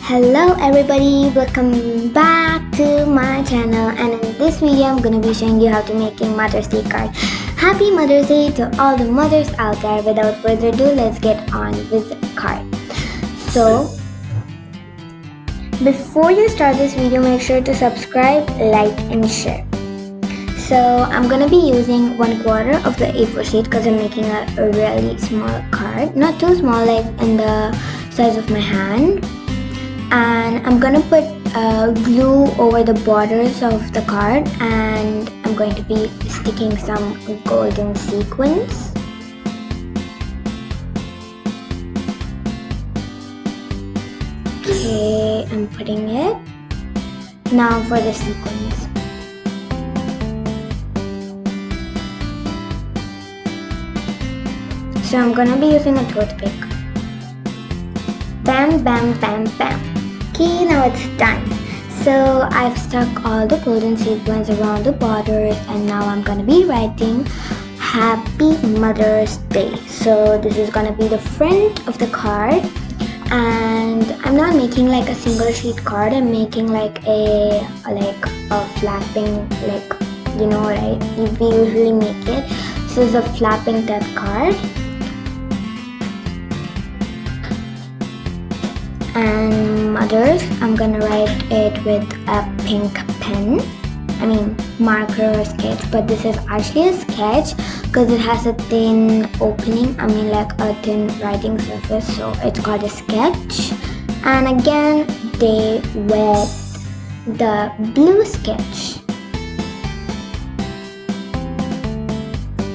Hello everybody, welcome back to my channel, and in this video I'm gonna be showing you how to make a Mother's Day card. Happy Mother's Day to all the mothers out there. Without further ado, let's get on with the card. So before you start this video, make sure to subscribe, like and share. So I'm gonna be using 1/4 of the A4 sheet because I'm making a really small card, not too small, like in the size of my hand. And I'm gonna put glue over the borders of the card, and I'm going to be sticking some golden sequins. Okay, I'm putting it. Now for the sequins. So I'm gonna be using a toothpick. Bam, bam, bam, bam. Okay, now it's done. So I've stuck all the golden sequins around the borders, and now I'm gonna be writing Happy Mother's Day. So this is gonna be the front of the card, and I'm not making like a single sheet card. I'm making like a flapping, like, you know, right? We usually make it. So it's a flapping type card. And mothers, I'm gonna write it with a pink pen, marker or sketch, but this is actually a sketch because it has a thin opening, like a thin writing surface, so it's called a sketch. And again, day with the blue sketch.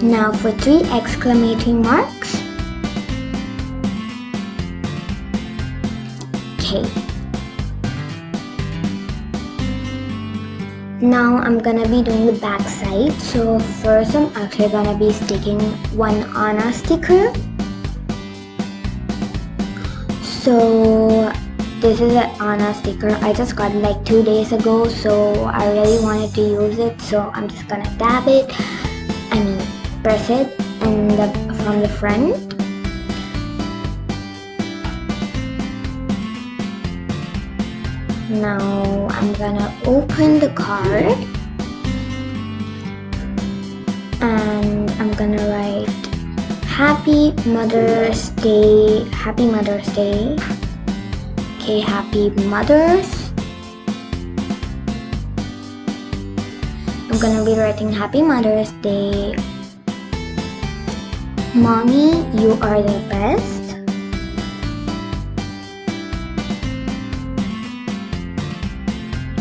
Now for 3 exclamation marks. Okay. Now I'm gonna be doing the back side. So first I'm actually gonna be sticking one Anna sticker. So this is an Anna sticker. I just got it like 2 days ago, so I really wanted to use it. So I'm just gonna dab it. Press it from the front. Now I'm gonna open the card, and I'm gonna write Happy Mother's Day. Happy Mother's Day. Okay, Happy Mothers. I'm gonna be writing Happy Mother's Day. Mommy, you are the best.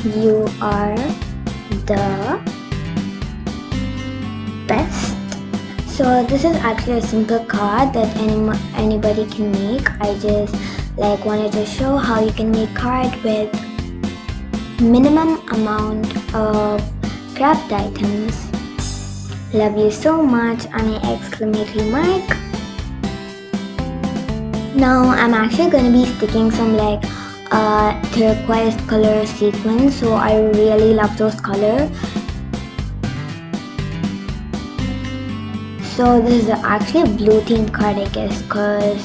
You are the best. So this is actually a simple card that anybody can make. I just wanted to show how you can make card with minimum amount of craft items. Love you so much, and an exclamation mark. Now I'm actually going to be sticking some turquoise color sequins, so I really love those colors. So this is actually a blue themed card, I guess, because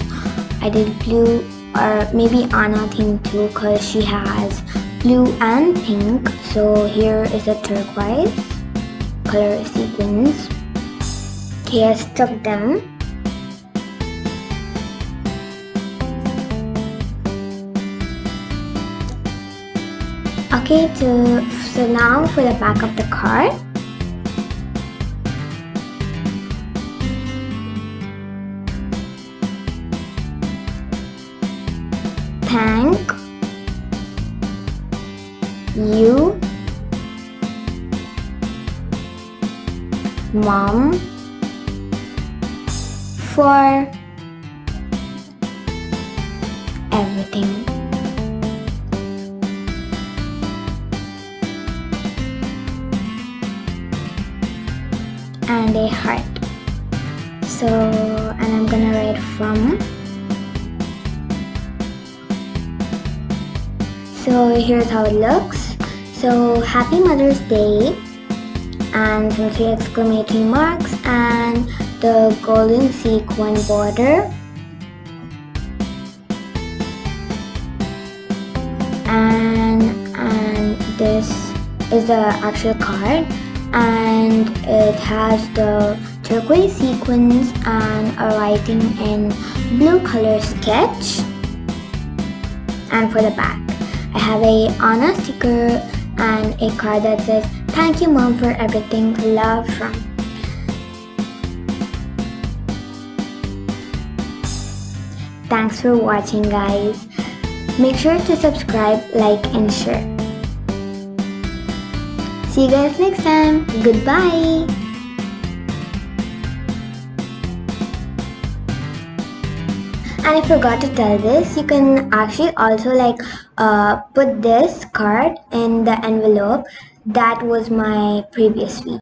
I did blue, or maybe Anna themed too, because she has blue and pink. So here is a turquoise color sequins. Okay, I stuck them. Okay, so now for the back of the card. Thank you, Mom, for everything. And a heart. So, and I'm gonna write from. So here's how it looks. So Happy Mother's Day, and some 3 exclamation marks, and the golden sequin border. and this is the actual card, and it has the turquoise sequins and a writing in blue color sketch. And for the back, I have a Anna sticker and a card that says, "Thank you mom for everything, love from." Thanks for watching, guys. Make sure to subscribe, like and share. See you guys next time. Goodbye. And I forgot to tell this, you can actually also put this card in the envelope. That was my previous video.